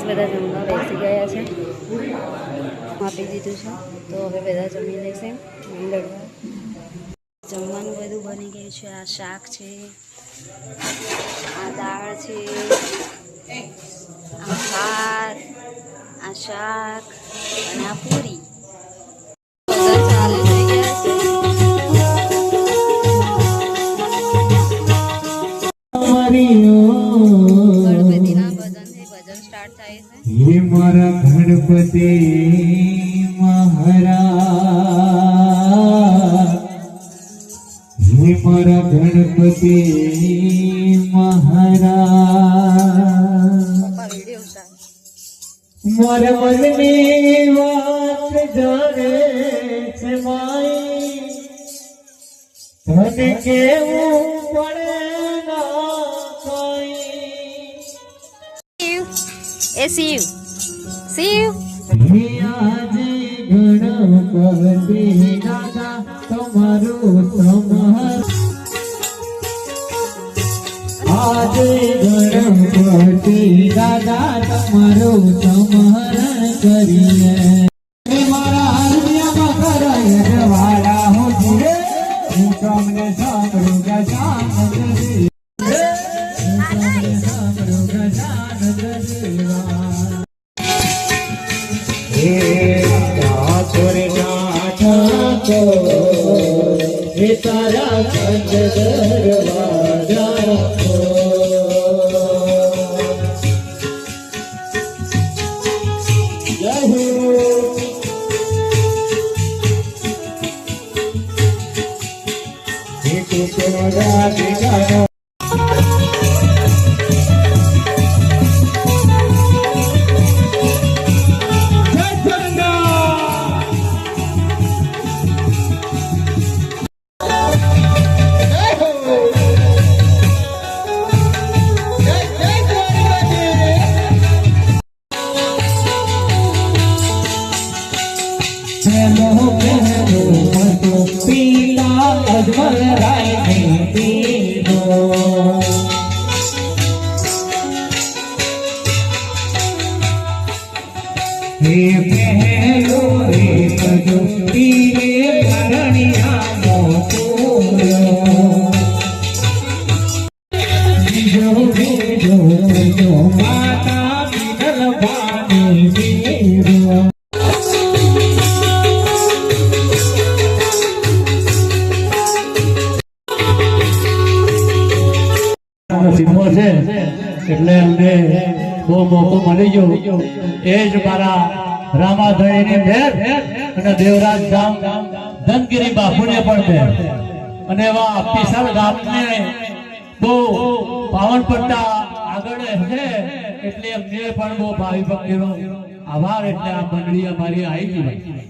બધા જમવા બેસી ગયા છે, આપી દીધું છે તો હવે બધા જમી લેશે. મંડળમાં જમવાનું બધું બની ગયું છે. આ શાક છે, આ દાળ છે, આ ભાત, આ શાક અને આ પૂરી બધા ચાલુ થઈ ગયા છે. ગણપતિના ભજનથી ભજન સ્ટાર્ટ થાય છે. હે મારા ગણપતિ મહારાજ, હે મારા ગણપતિ મહારાજ, મારા મનની વાત જાણે છે માઈ, તને કેવું પડે ના કઈ. એ શિવ શિવ આજે ગણપતિ દાદા તમારું સમહર, આજે ગણપતિ દાદા તમારું સમહરણ કરીએ. મારા હરદિયામાં કરાય રવાડા હું જીરે, હું તમને સાંભળું ગજાનંદ દેવ, હું તમને સાંભળું ગજાનંદ દેવા. હે તારા કંદ દરવાજા જય હો. હે કુકરા દીકરા પીલા અજમલ રાય પીલો, હે પહેલો રે કજો પીલે ભરણિયા મોકુલો, બીજો બીજો જો માતા બિનલ પાણી પીરો. સિંહો છે એટલે અમને બહુ મોકો મળી ગયો. એ જ મારા રામાધણીની ભેર અને દેવરાજ ગામ ધનગીરી બાપુને પણ ભેર અને એવા પીસાલ ગામને બહુ પાવન પડતા આગળ છે એટલે અમને પણ બહુ ભાવિ ભક્તિનો આભાર. એટલે આ મંડળી અમારી આવી ગઈ.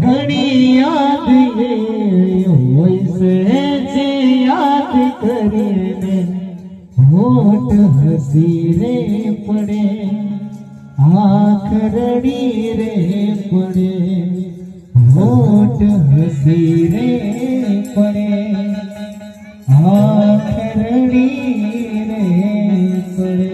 ઘણી યાદ હોય છે જે યાદ કરીને હોઠ હસી રે પડે, આંખ રડી રે પડે, હોઠ હસી રે પડે, આંખ રડી રે પડે.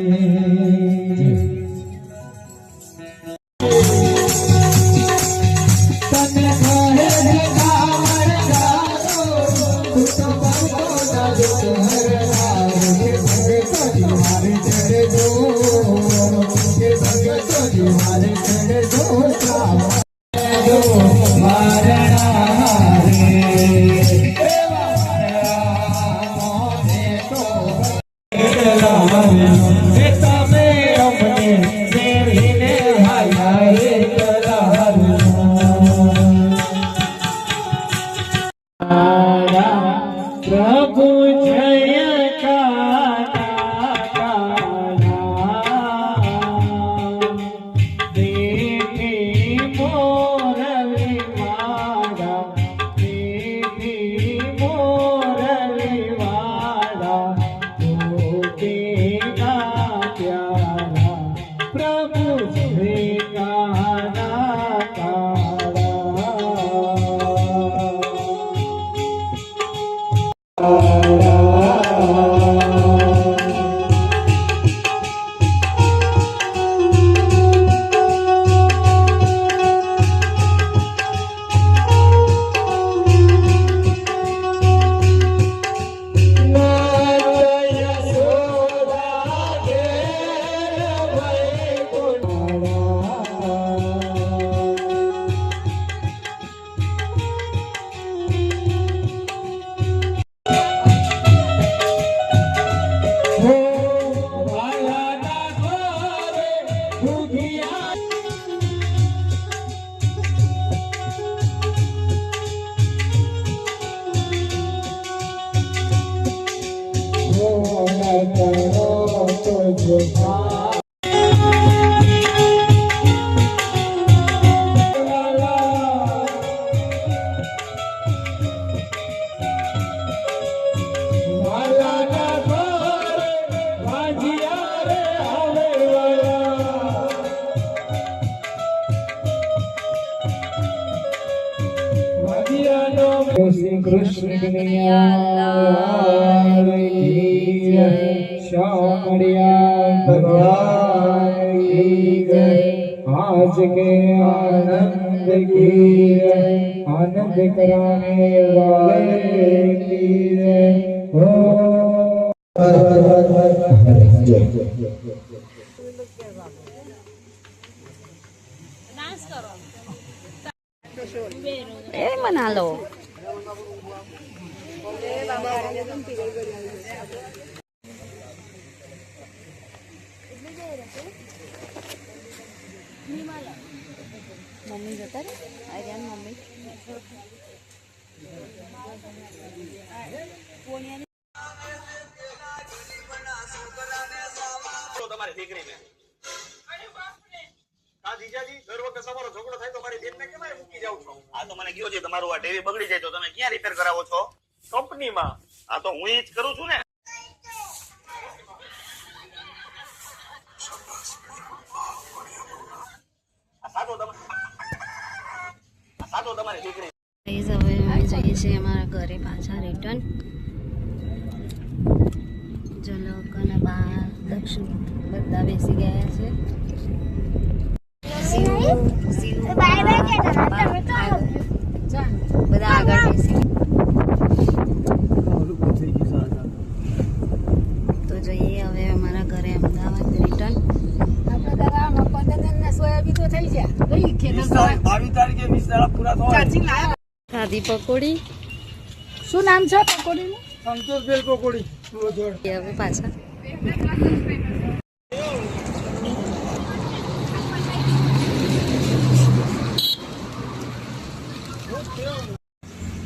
શ્રી કૃષ્ણ કનૈયા કી જય શામળિયા ભગવાન કી જય આજ કે આનંદ કી જય આનંદ કરાને વાલે કી જય એ મના લો મમ્મી જતા રે આર્યન મમ્મી તમારી દીકરીને આ જીજાજી દર વખતે તમારો ઝઘડો થાય તો મારી બેનને કેમ મૂકી જાવ છો? આ તો મને કયો છે તમારું આ ટીવી બગડી જાય તો તમે ક્યાં રિપેર કરાવો છો? કંપનીમાં. આ તો હું જ કરું છું ને. આ સાચો તમારી દીકરી. હવે અમે જઈએ છીએ અમારા ઘરે પાછા રિટર્ન. જલક અને બા દક્ષિણ બધા બેસી ગયા છે. બધા આગળ બેસી તો જઈએ હવે અમારા ઘરે અમદાવાદ રિટર્ન. ખાધી પકોડી. શું નામ છે પકોડીનું? સંતોષબેન પકોડી હવે પાછા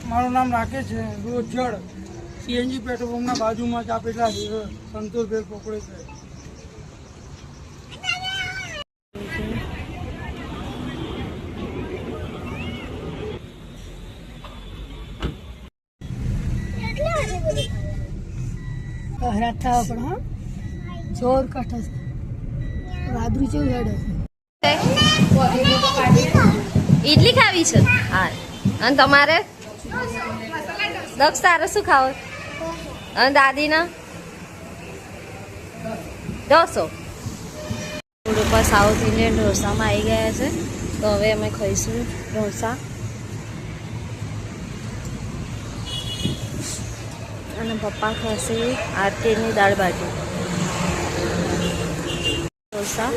મારું નામ રાકેશ છે. રોજ જળ સીએનજી પેટ્રોલ પંપના બાજુમાં જ આપેલા છે સંતોષબેન પકોડી છે. રાત થવા પણ હા જોર કઠ છે વાદળી જેવું હેડ ઈડલી ખાવી છે. હા અને તમારે દક્ષ તારે શું ખાવ? અને દાદીના ઢોસો. રોડ ઉપર સાઉથ ઇન્ડિયન ઢોસામાં આવી ગયા છે તો હવે અમે ખાઈશું ઢોસા. અને પપ્પા ખાશે આરતીની દાળ બાટી. ઢોસા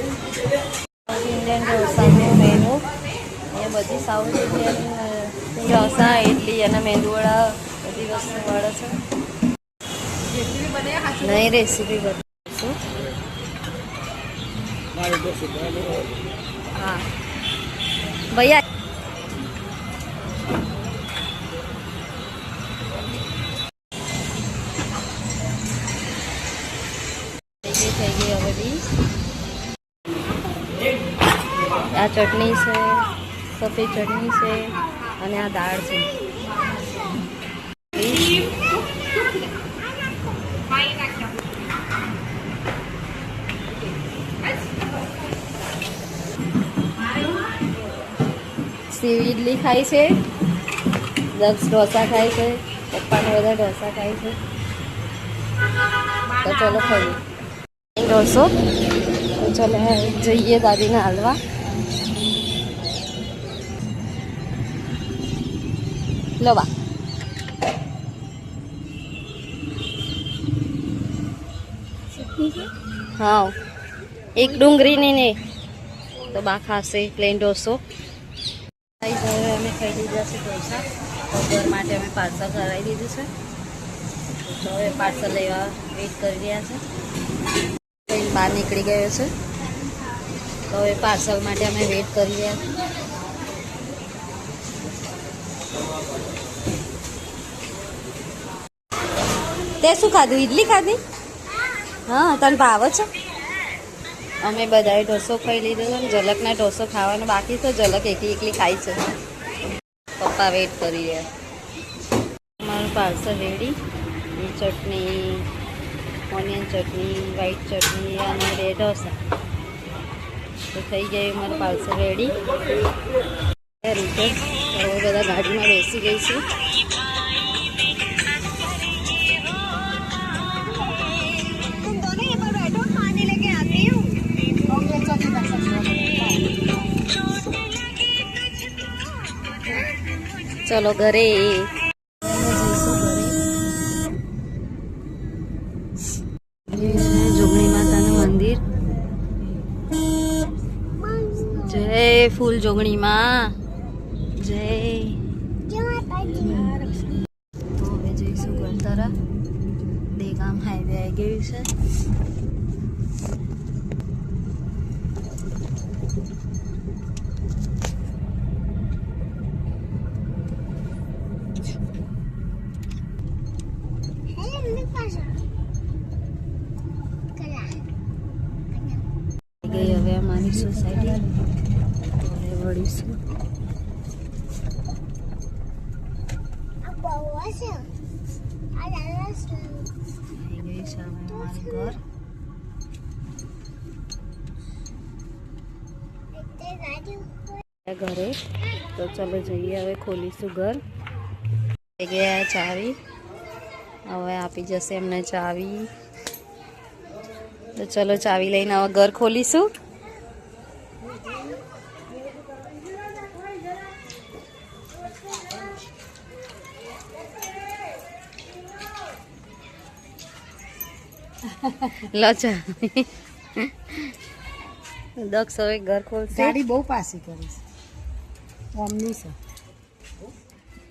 સાઉથ ઇન્ડિયન ઢોસાનું મેનુ. અહીંયા બધી સાઉથ ઇન્ડિયન ઢોસા ઇડલી અને મેંદુવડા બધી વસ્તુ મળે છે. નહીં રેસીપી બતાવીશું. હા ભૈયા થઈ ગઈ હવે ડીશ. આ ચટણી છે, સફેદ ચટણી છે અને આ દાળ છે. શિવ ઇડલી ખાય છે, દક્ષ ઢોસા ખાય છે, પપ્પાને બધા ઢોસા ખાય છે. તો ચલો ખાઈએ ઢોસો. તો ચલો જઈએ દાદીને હાલવા. લો બા હા એક ડુંગળીની ને તો બા ખાશે પ્લેન ઢોસો. હવે અમે ખાઈ લીધા છે ઢોસા. તો ઘર માટે અમે પાર્સલ કરાવી દીધું છે. તો હવે પાર્સલ લેવા વેઇટ કરી રહ્યા છે. ટ્રેન બહાર નીકળી ગયો છે તો હવે પાર્સલ માટે અમે વેઇટ કરી રહ્યા છીએ. તે શું ખાધું? ઈડલી ખાધી? હા તને ભાવે છે? અમે બધાએ ઢોસો ખાઈ લીધો છે ને ઝલકના ઢોસો ખાવાનો બાકી તો ઝલક એકલી એકલી ખાઈ છે. પપ્પા વેઇટ કરી રહ્યા. અમારું પાર્સલ રેડી. ચટણી, ઓનિયન ચટણી, વ્હાઈટ ચટણી અને 2 ઢોસા તો થઈ ગયું અમારું પાર્સલ રેડી. રીતે હવે બધા ગાડીમાં બેસી ગઈશું. ચલો ઘરે જોગણી માતાનું મંદિર. જય ફૂલ જોગણી માં જય. તો હવે જઈશું ઘર તરફ. દેગામ હાઈવે આવી ગયું છે. ગઈ હવે અમારી સોસાયટી. હવે વળીશું. આવી ગઈ છે હવે અમારું ઘર. ઘરે તો ચલો જઈએ હવે ખોલીશું ઘર. થઈ ગયા ચાવી. હવે આપી જશે એમને ચાવી. તો ચલો ચાવી લઈને હવે ઘર ખોલીશું. લો ચાવી. દક્ષ હવે ઘર ખોલશે. ગાડી બહુ પાછી કરી છે. ઓમની છે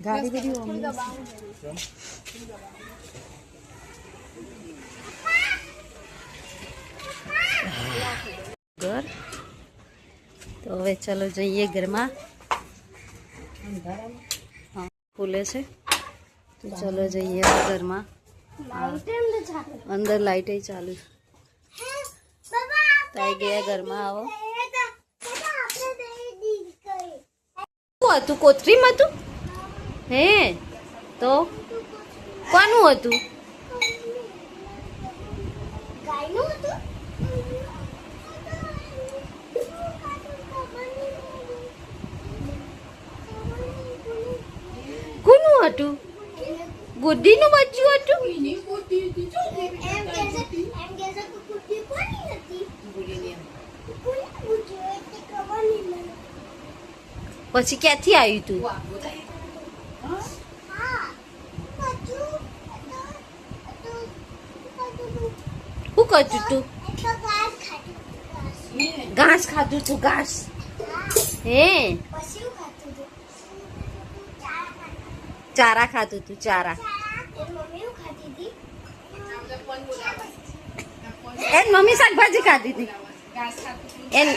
ગાડી, બધી ઓમની છે. ઘર તો હવે ચલો જઈએ ઘરમાં. હા ખુલે છે તો ચલો જઈએ હવે ઘરમાં. અંદર લાઈટ ચાલુ થઈ ગયા ઘરમાં. આવો. શું હતું? કોથરીમાં હતું હે? તો કોનું હતું? કોનું હતું? ગુડ્ડીનું બચ્ચું હતું? પછી ક્યાંથી આવ્યું તું? શું કરતું તું? ઘાસ ખાતું તું? ઘાસ હે? ચારા ખાતું તું? ચારા એન મમ્મી શાકભાજી ખાધી હતી. એન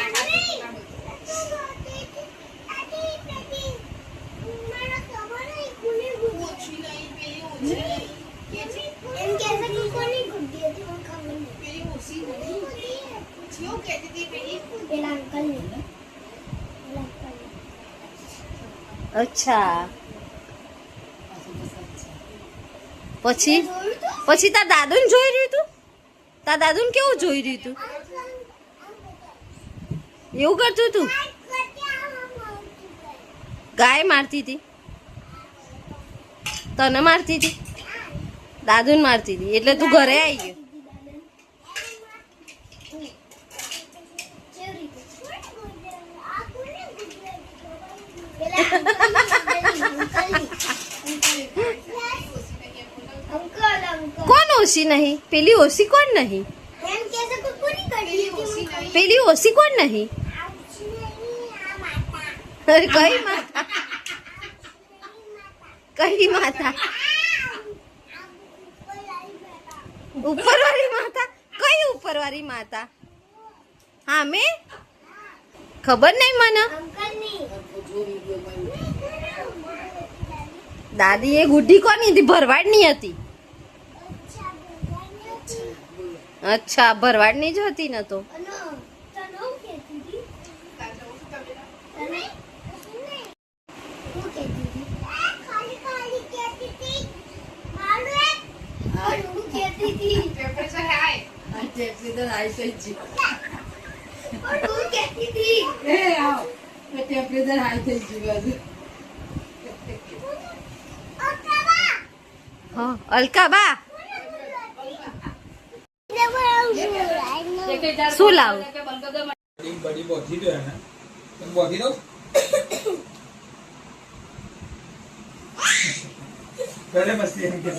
અચ્છા. પછી પછી તાર દાદુને જોઈ રહ્યું તું? તાર દાદુને કેવું જોઈ રહ્યું તું? એવું કરતું તું? ગાય મારતી હતી? તને મારતી હતી? દાદુને મારતી હતી એટલે તું ઘરે આવી ગયો? કોણ ઓછી નહીં? પેલી ઓછી કોણ નહીં? પેલી ઓછી કોણ નહીં? કઈ માતા? કઈ માતા? ઉપરવાળી માતા? કઈ ઉપરવાળી માતા? હા મેં ખબર નહીં મને. દાદી એ ગુડ્ડી કોની હતી? ભરવાડની હતી. અચ્છા ભરવાડની જ હતી ને તો. ટેમ્પરેચર હાઈ થઈ ગયું હા અલકાબા શું લાવું બડી બોધી દો એને બોધી દો કરે મસ્તી એમ કે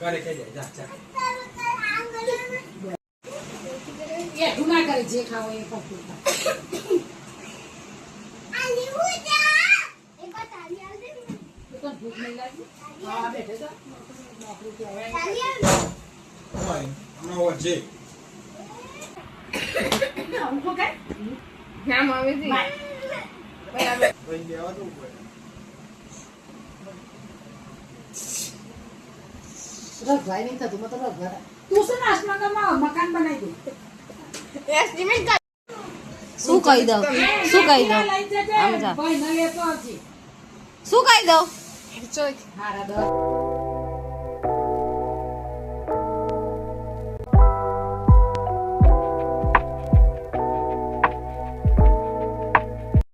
કરે કે જા જા હમણાં વચ્ચે શું કહી દઉં શું કહી દઉં આમ જા શું કહી દઉં